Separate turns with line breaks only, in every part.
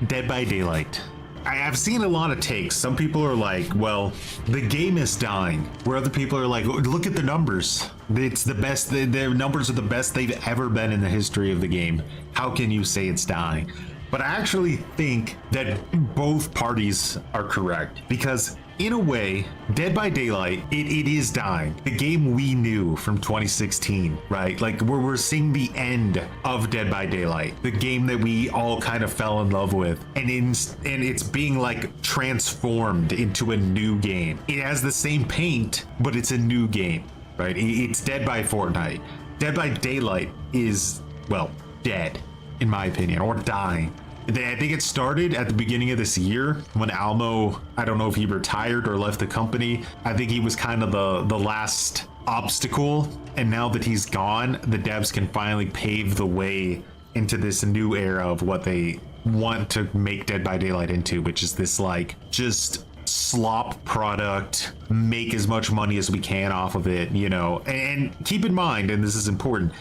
Dead by Daylight. I've seen a lot of takes. Some people are like, well, the game is dying. Where other people are like, look at the numbers. It's the best. The numbers are the best they've ever been in the history of the game. How can you say it's dying? But I actually think that both parties are correct, because in a way, Dead by Daylight, it is dying. The game we knew from 2016, right? Like we're seeing the end of Dead by Daylight, the game that we all kind of fell in love with, and it's being like transformed into a new game. It has the same paint, but it's a new game, right? It's Dead by Fortnite. Dead by Daylight is, well, dead, in my opinion, or dying. I think it started at the beginning of this year when Almo, I don't know if he retired or left the company. I think he was kind of the last obstacle. And now that he's gone, the devs can finally pave the way into this new era of what they want to make Dead by Daylight into, which is this like just slop product, make as much money as we can off of it, you know. And keep in mind, and this is important,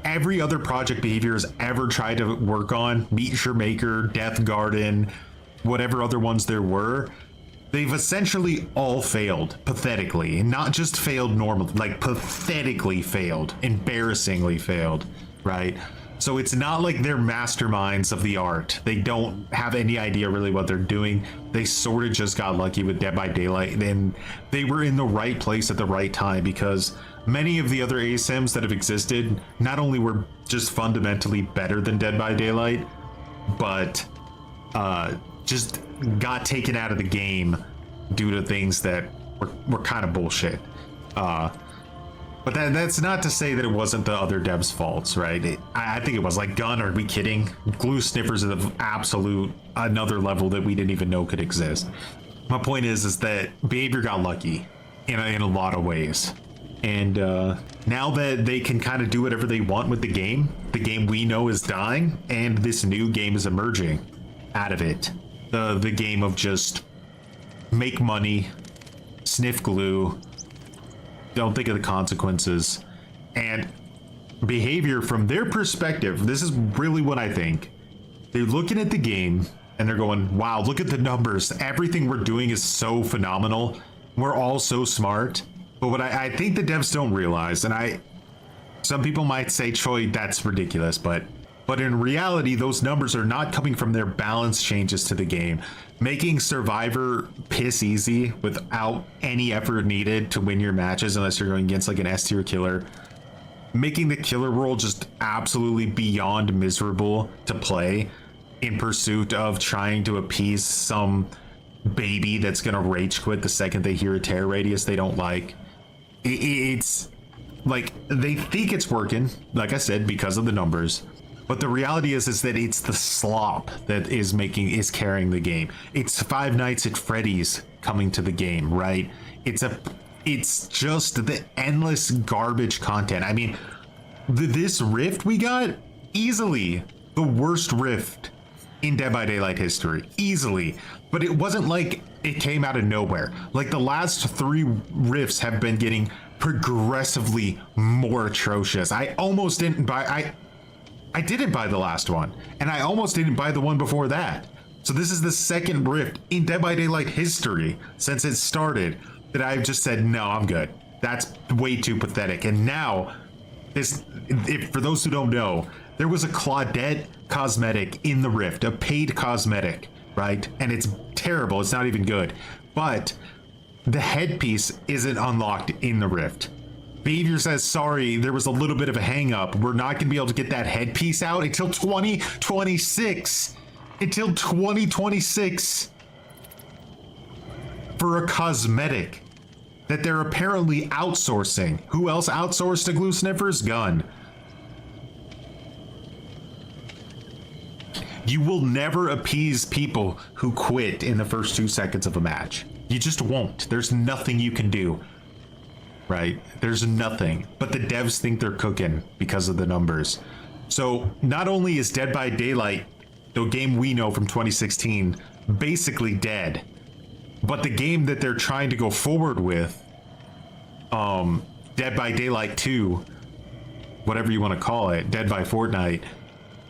every other project Behavior has ever tried to work on, Meet Your Maker, Death Garden, whatever other ones there were, they've essentially all failed pathetically. And not just failed normally, like pathetically failed, embarrassingly failed, right? So it's not like they're masterminds of the art. They don't have any idea really what they're doing. They sort of just got lucky with Dead by Daylight, and they were in the right place at the right time, because many of the other ASIMs that have existed not only were just fundamentally better than Dead by Daylight, but just got taken out of the game due to things that were kind of bullshit. But that's not to say that it wasn't the other devs' faults, right? I think it was. Like, Gun, are we kidding? Glue sniffers are the absolute another level that we didn't even know could exist. My point is that Behavior got lucky in a lot of ways. And now that they can kind of do whatever they want with the game we know is dying, and this new game is emerging out of it. The game of just make money, sniff glue, don't think of the consequences. And Behavior, from their perspective, this is really what I think. They're looking at the game and they're going, wow, look at the numbers. Everything we're doing is so phenomenal. We're all so smart. But what I think the devs don't realize, and some people might say, Troy, that's ridiculous, but in reality, those numbers are not coming from their balance changes to the game. Making Survivor piss easy without any effort needed to win your matches, unless you're going against like an S tier killer. Making the killer role just absolutely beyond miserable to play in pursuit of trying to appease some baby that's gonna rage quit the second they hear a tear radius they don't like. It's like they think it's working, like I said, because of the numbers. But the reality is that it's the slop that is carrying the game. It's Five Nights at Freddy's coming to the game, right? It's just the endless garbage content. I mean, this rift we got, easily the worst rift in Dead by Daylight history, easily. But it wasn't like it came out of nowhere. Like the last 3 rifts have been getting progressively more atrocious. I almost didn't buy. I didn't buy the last one, and I almost didn't buy the one before that. So this is the second rift in Dead by Daylight history since it started that I've just said, no, I'm good. That's way too pathetic. And now, for those who don't know, there was a Claudette cosmetic in the rift, a paid cosmetic, right? And it's terrible. It's not even good. But the headpiece isn't unlocked in the rift. Behavior says, sorry, there was a little bit of a hang up. We're not going to be able to get that headpiece out until 2026. Until 2026. For a cosmetic that they're apparently outsourcing. Who else outsourced to glue sniffers? Gun. You will never appease people who quit in the first 2 seconds of a match. You just won't. There's nothing you can do. Right? There's nothing. But the devs think they're cooking because of the numbers. So not only is Dead by Daylight, the game we know from 2016, basically dead, but the game that they're trying to go forward with, Dead by Daylight 2, whatever you want to call it, Dead by Fortnite,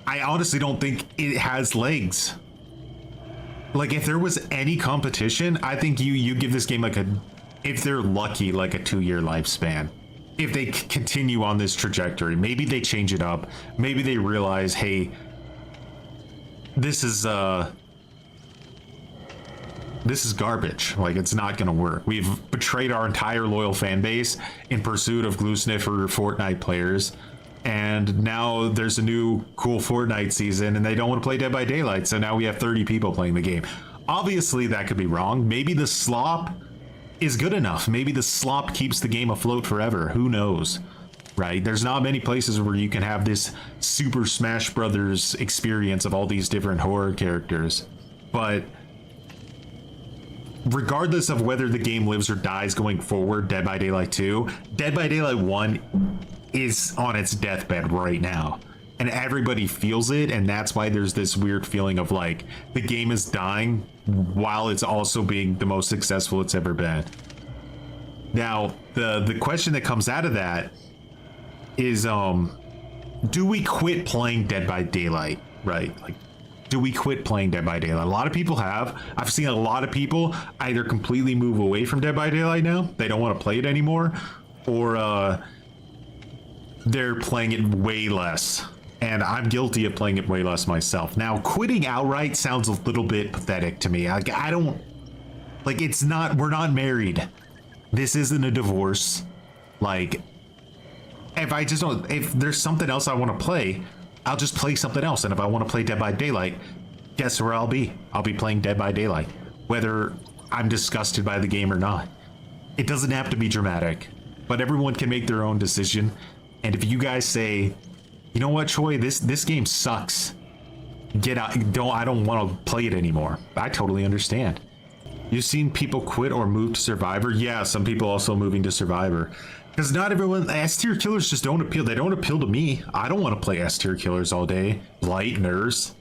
I honestly don't think it has legs. Like if there was any competition, I think you give this game like a, if they're lucky, like a 2-year lifespan. If they continue on this trajectory, maybe they change it up. Maybe they realize, hey, this is garbage. Like, it's not gonna work. We've betrayed our entire loyal fan base in pursuit of glue sniffer Fortnite players, and now there's a new cool Fortnite season and they don't want to play Dead by Daylight, so now we have 30 people playing the game. Obviously that could be wrong. Maybe the slop is good enough. Maybe the slop keeps the game afloat forever. Who knows, right? There's not many places where you can have this Super Smash Brothers experience of all these different horror characters. But regardless of whether the game lives or dies going forward, Dead by Daylight 2, Dead by Daylight 1 is on its deathbed right now. And everybody feels it, and that's why there's this weird feeling of like the game is dying while it's also being the most successful it's ever been. Now, the question that comes out of that is, do we quit playing Dead by Daylight, right? Like, do we quit playing Dead by Daylight? A lot of people have. I've seen a lot of people either completely move away from Dead by Daylight now, they don't want to play it anymore, or they're playing it way less. And I'm guilty of playing it way less myself. Now, quitting outright sounds a little bit pathetic to me. Like, I don't, like, it's not, we're not married. This isn't a divorce. Like, if I just don't, if there's something else I want to play, I'll just play something else. And if I want to play Dead by Daylight, guess where I'll be? I'll be playing Dead by Daylight, whether I'm disgusted by the game or not. It doesn't have to be dramatic, but everyone can make their own decision. And if you guys say, you know what, Choi, this game sucks, get out, I don't want to play it anymore, I totally understand. You've seen people quit or move to Survivor? Yeah, some people also moving to Survivor. Because not everyone, S-tier killers just don't appeal. They don't appeal to me. I don't want to play S-tier killers all day. Blight, Nurse.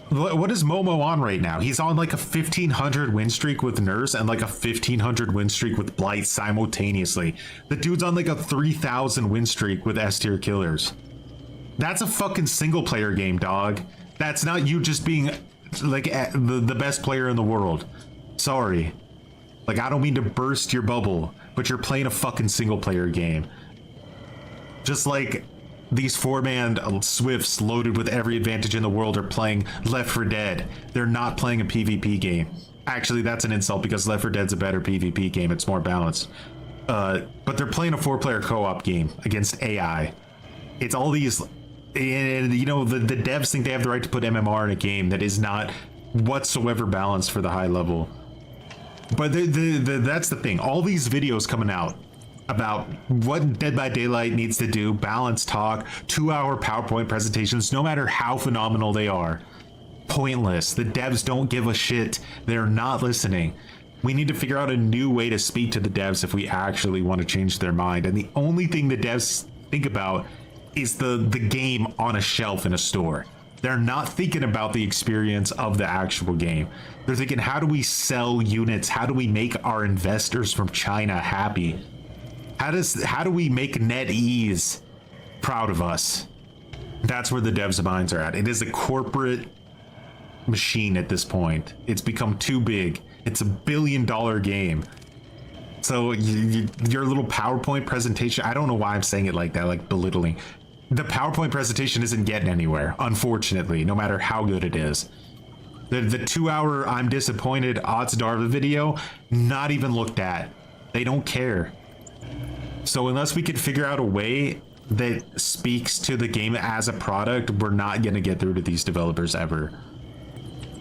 What is Momo on right now? He's on like a 1,500 win streak with Nurse and like a 1,500 win streak with Blight simultaneously. The dude's on like a 3,000 win streak with S-tier killers. That's a fucking single player game, dog. That's not you just being like the best player in the world. Sorry. Like, I don't mean to burst your bubble, but you're playing a fucking single player game. Just like these 4-man Swifts loaded with every advantage in the world are playing Left 4 Dead. They're not playing a PvP game. Actually, that's an insult because Left 4 Dead's a better PvP game. It's more balanced. But they're playing a 4-player co-op game against AI. It's all these, and you know, the devs think they have the right to put MMR in a game that is not whatsoever balanced for the high level. But that's the thing. All these videos coming out about what Dead by Daylight needs to do, balanced talk, 2-hour PowerPoint presentations, no matter how phenomenal they are, pointless. The devs don't give a shit. They're not listening. We need to figure out a new way to speak to the devs if we actually want to change their mind. And the only thing the devs think about is the game on a shelf in a store. They're not thinking about the experience of the actual game. They're thinking, how do we sell units? How do we make our investors from China happy? How do we make NetEase proud of us? That's where the devs' minds are at. It is a corporate machine at this point. It's become too big. It's $1 billion game. So your little PowerPoint presentation, I don't know why I'm saying it like that, like belittling. The PowerPoint presentation isn't getting anywhere, unfortunately, no matter how good it is. The 2-hour I'm disappointed Odds Darva video, not even looked at. They don't care. So unless we can figure out a way that speaks to the game as a product, we're not going to get through to these developers ever.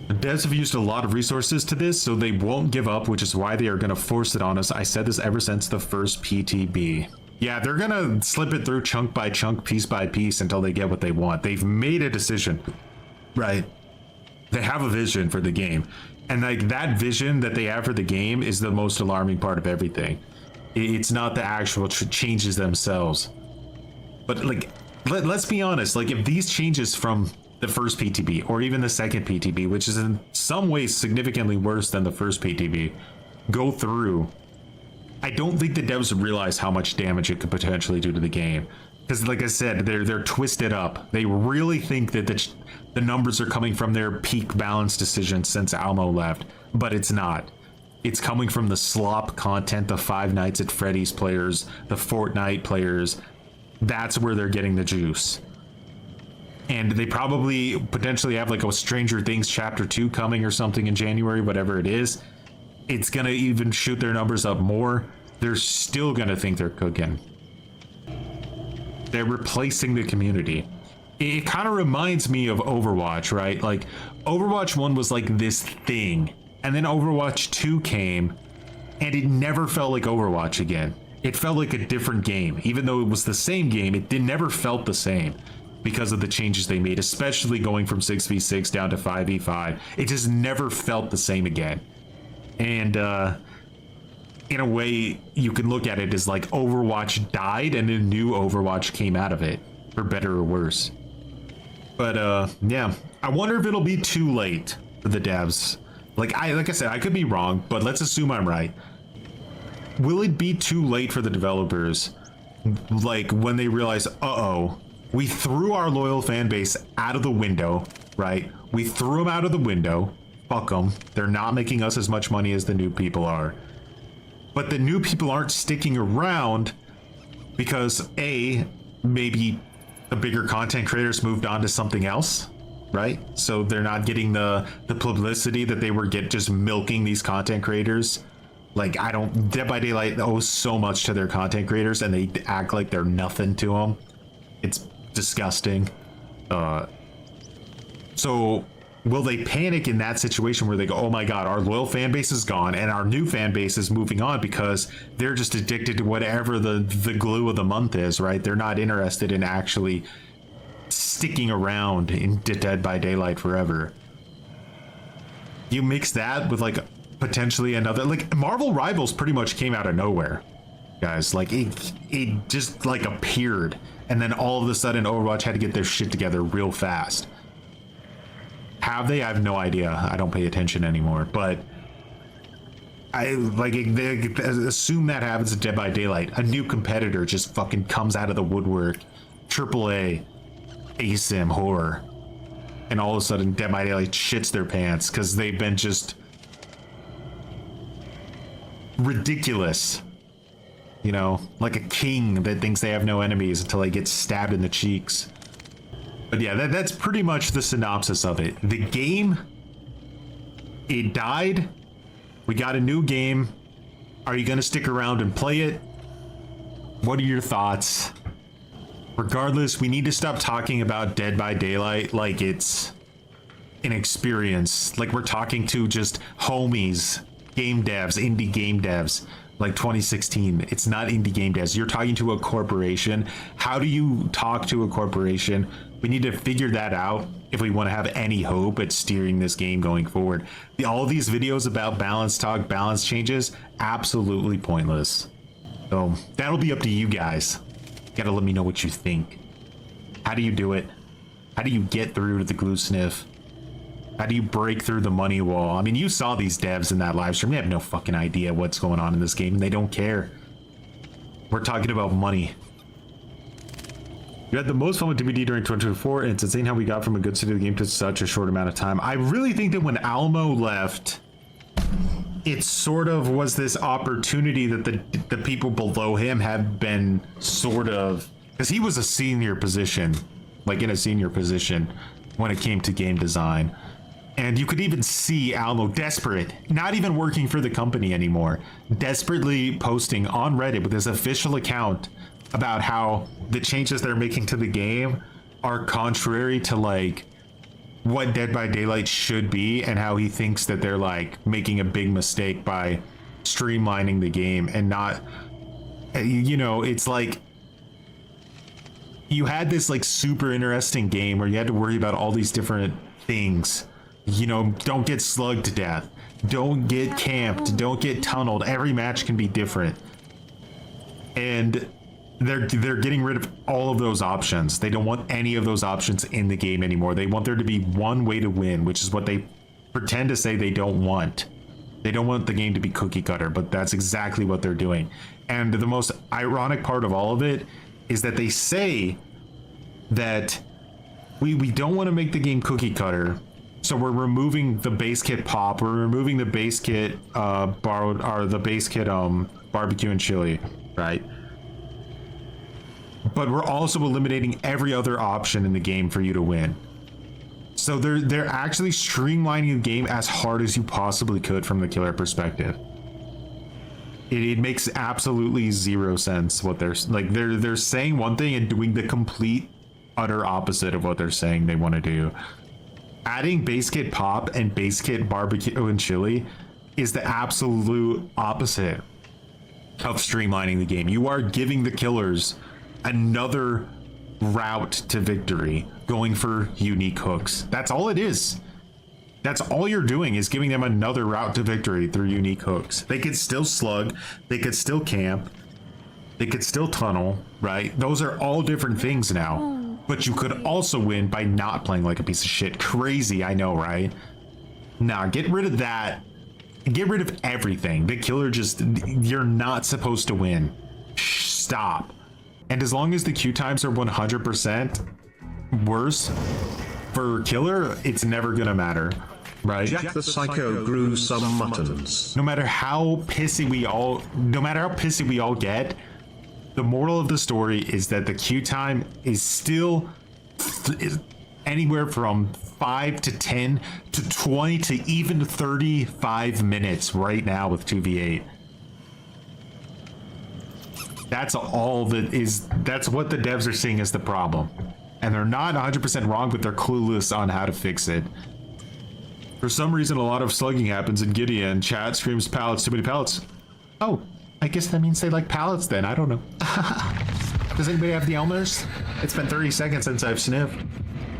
The devs have used a lot of resources to this, so they won't give up, which is why they are going to force it on us. I said this ever since the first PTB. Yeah, they're going to slip it through chunk by chunk, piece by piece until they get what they want. They've made a decision, right? They have a vision for the game. And like that vision that they have for the game is the most alarming part of everything. It's not the actual changes themselves. But like, let's be honest, like if these changes from the first PTB or even the second PTB, which is in some ways significantly worse than the first PTB, go through, I don't think the devs realize how much damage it could potentially do to the game. because like I said, they're twisted up. They really think that the numbers are coming from their peak balance decision since Almo left, but it's not. It's coming from the slop content, the Five Nights at Freddy's players, the Fortnite players. That's where they're getting the juice. And they probably potentially have like a Stranger Things Chapter 2 coming or something in January, whatever it is. It's gonna even shoot their numbers up more. They're still gonna think they're cooking. They're replacing the community. It kind of reminds me of Overwatch, right? Like Overwatch 1 was like this thing, and then Overwatch 2 came, and it never felt like Overwatch again. It felt like a different game. Even though it was the same game, it never felt the same because of the changes they made, especially going from 6v6 down to 5v5. It just never felt the same again. And in a way, you can look at it as like Overwatch died and a new Overwatch came out of it, for better or worse. But yeah, I wonder if it'll be too late for the devs. Like I said, I could be wrong, but let's assume I'm right. Will it be too late for the developers, like when they realize, uh-oh, we threw our loyal fan base out of the window, right? We threw them out of the window. Fuck them. They're not making us as much money as the new people are. But the new people aren't sticking around because A, maybe the bigger content creators moved on to something else, right? So they're not getting the publicity that they were just milking these content creators. Like, Dead by Daylight owes so much to their content creators, and they act like they're nothing to them. It's disgusting. So will they panic in that situation where they go, oh my god, our loyal fan base is gone and our new fan base is moving on because they're just addicted to whatever the glue of the month is, right? They're not interested in actually sticking around in Dead by Daylight forever. You mix that with like potentially another, like Marvel Rivals pretty much came out of nowhere, guys. Like it just like appeared, and then all of a sudden Overwatch had to get their shit together real fast. Have they? I have no idea. I don't pay attention anymore, but I like they assume that happens at Dead by Daylight. A new competitor just fucking comes out of the woodwork, AAA, ASIM horror, and all of a sudden Dead by Daylight shits their pants because they've been just ridiculous. You know, like a king that thinks they have no enemies until they get stabbed in the cheeks. But yeah, that's pretty much the synopsis of it. The game, it died. We got a new game. Are you going to stick around and play it? What are your thoughts? Regardless, we need to stop talking about Dead by Daylight like it's an experience. Like we're talking to just homies, game devs, indie game devs. Like 2016, it's not indie game devs. You're talking to a corporation. How do you talk to a corporation? We need to figure that out if we want to have any hope at steering this game going forward. All these videos about balance talk, balance changes, absolutely pointless. So that'll be up to you guys. You gotta let me know what you think. How do you do it? How do you get through to the glue sniff? How do you break through the money wall? I mean, you saw these devs in that live stream. They have no fucking idea what's going on in this game, and they don't care. We're talking about money. You had the most fun with DBD during 2024, and it's insane how we got from a good state of the game to such a short amount of time. I really think that when Almo left, it sort of was this opportunity that the people below him have been sort of... Because he was a senior position, like in a senior position when it came to game design. And you could even see Almo desperate, not even working for the company anymore, desperately posting on Reddit with his official account about how the changes they're making to the game are contrary to like what Dead by Daylight should be, and how he thinks that they're like making a big mistake by streamlining the game and not, you know, it's like you had this like super interesting game where you had to worry about all these different things. You know, don't get slugged to death, don't get camped, don't get tunneled. Every match can be different, and they're getting rid of all of those options. They don't want any of those options in the game anymore. They want there to be one way to win, which is what they pretend to say they don't want. They don't want the game to be cookie cutter, but that's exactly what they're doing. And the most ironic part of all of it is that they say that we don't want to make the game cookie cutter, so we're removing the base kit pop, we're removing the base kit barbecue and chili, right? But we're also eliminating every other option in the game for you to win. So they're actually streamlining the game as hard as you possibly could from the killer perspective. It makes absolutely zero sense what they're like. They're saying one thing and doing the complete utter opposite of what they're saying they want to do. Adding base kit pop and base kit barbecue and chili is the absolute opposite of streamlining the game. You are giving the killers another route to victory, going for unique hooks. That's all it is. That's all you're doing, is giving them another route to victory through unique hooks. They could still slug, they could still camp, they could still tunnel, right? Those are all different things now. But you could also win by not playing like a piece of shit. Crazy, I know, right? Nah, get rid of that. Get rid of everything. The killer just, you're not supposed to win. Stop. And as long as the queue times are 100% worse for killer, it's never gonna matter, right?
Jack the Psycho grew some muttons.
No matter how pissy we all get, the moral of the story is that the queue time is still anywhere from 5 to 10 to 20 to even 35 minutes right now with 2v8. That's all that's what the devs are seeing as the problem. And they're not 100% wrong, but they're clueless on how to fix it. For some reason, a lot of slugging happens in Gideon. Chat screams pallets, too many pallets. Oh, I guess that means they like pallets then. I don't know. Does anybody have the Elmers? It's been 30 seconds since I've sniffed.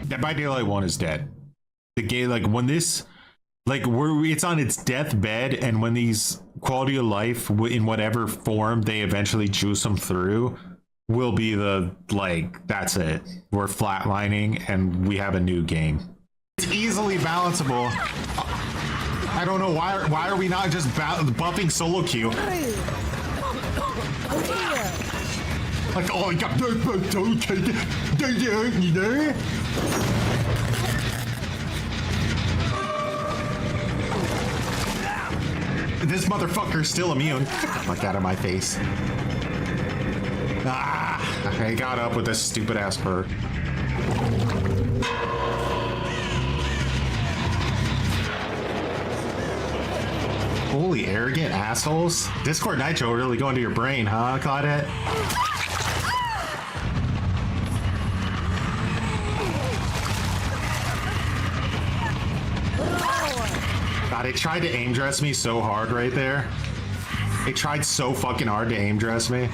Dead by Daylight 1 is dead. The game, like when this, like it's on its deathbed, and when these quality of life in whatever form they eventually juice them through will be the, like, that's it. We're flatlining and we have a new game. It's easily balanceable. I don't know why are we not just buffing solo queue? Like, oh, I got this motherfucker's still immune. Get the fuck out of my face. Ah, I got up with this stupid ass perk. Holy arrogant assholes. Discord Nitro really going to your brain, huh, Claudette? God, it tried to aim dress me so hard right there. It tried so fucking hard to aim dress me.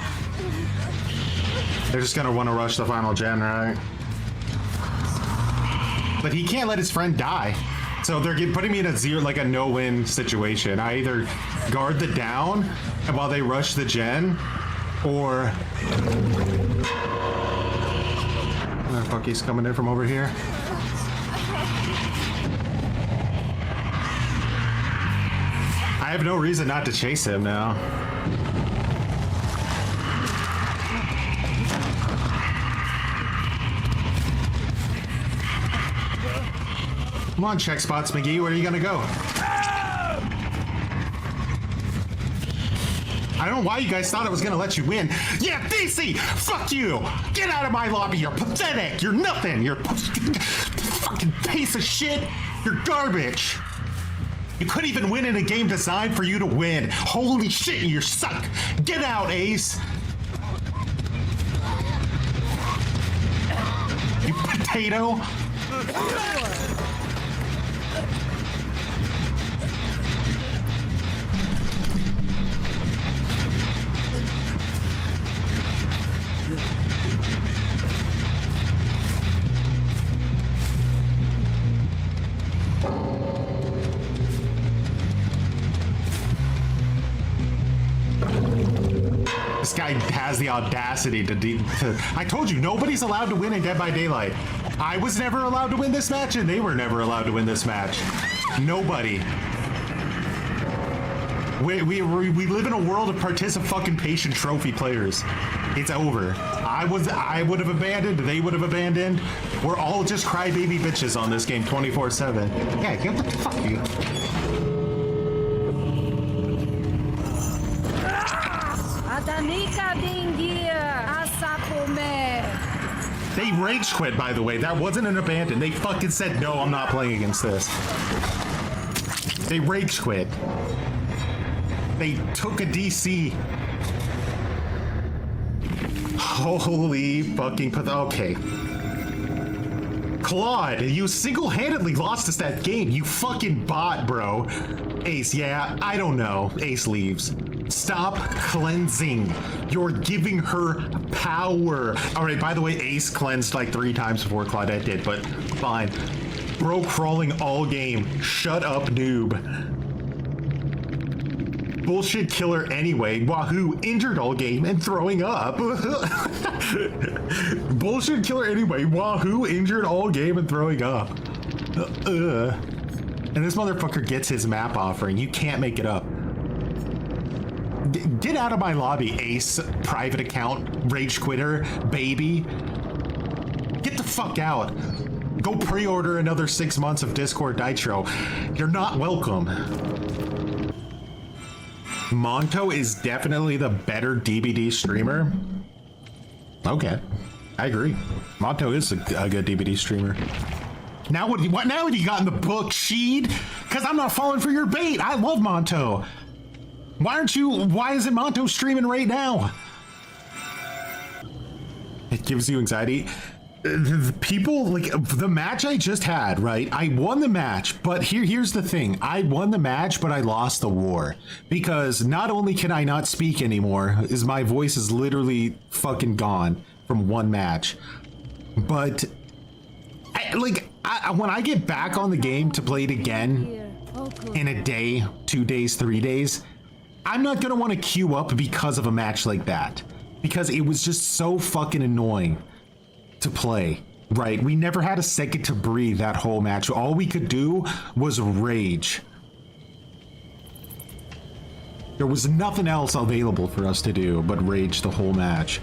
They're just gonna want to rush the final gen, right? But he can't let his friend die. So they're putting me in a zero, like a no-win situation. I either guard the down while they rush the gen, or... Oh, fuck, he's coming in from over here. I have no reason not to chase him now. Come on, check spots, McGee. Where are you gonna go? I don't know why you guys thought I was gonna let you win. Yeah, DC! Fuck you! Get out of my lobby! You're pathetic! You're nothing! You're fucking piece of shit! You're garbage! You couldn't even win in a game designed for you to win. Holy shit, you suck! Get out, Ace! You potato! This guy has the audacity to I told you, nobody's allowed to win in Dead by Daylight. I was never allowed to win this match, and they were never allowed to win this match. Nobody. We live in a world of participation trophy players. It's over. I would have abandoned. They would have abandoned. We're all just crybaby bitches on this game 24/7. Yeah, get the fuck you. They rage quit, by the way. That wasn't an abandon. They fucking said, no, I'm not playing against this. They rage quit. They took a DC. Holy fucking okay. Claude, you single-handedly lost us that game. You fucking bot, bro. Ace, yeah, I don't know. Ace leaves. Stop cleansing. You're giving her power. All right, by the way, Ace cleansed like 3 times before Claudette did, but fine. Bro crawling all game. Shut up, noob. Bullshit killer anyway. Wahoo injured all game and throwing up. Bullshit killer anyway. Wahoo injured all game and throwing up. And this motherfucker gets his map offering. You can't make it up. Get out of my lobby, Ace. Private account. Rage quitter. Baby. Get the fuck out. Go pre-order another 6 months of Discord Nitro. You're not welcome. Monto is definitely the better DBD streamer. Okay, I agree. Monto is a good DBD streamer. Now what have you got in the book, Sheed? Because I'm not falling for your bait. I love Monto. Why isn't Monto streaming right now? It gives you anxiety. The people, like, the match I just had, right? I won the match, but here's the thing. I won the match, but I lost the war. Because not only can I not speak anymore, is my voice is literally fucking gone from one match. But, when I get back on the game to play it again in a day, 2 days, 3 days, I'm not gonna want to queue up because of a match like that. Because it was just so fucking annoying to play, right? We never had a second to breathe that whole match. All we could do was rage. There was nothing else available for us to do but rage the whole match.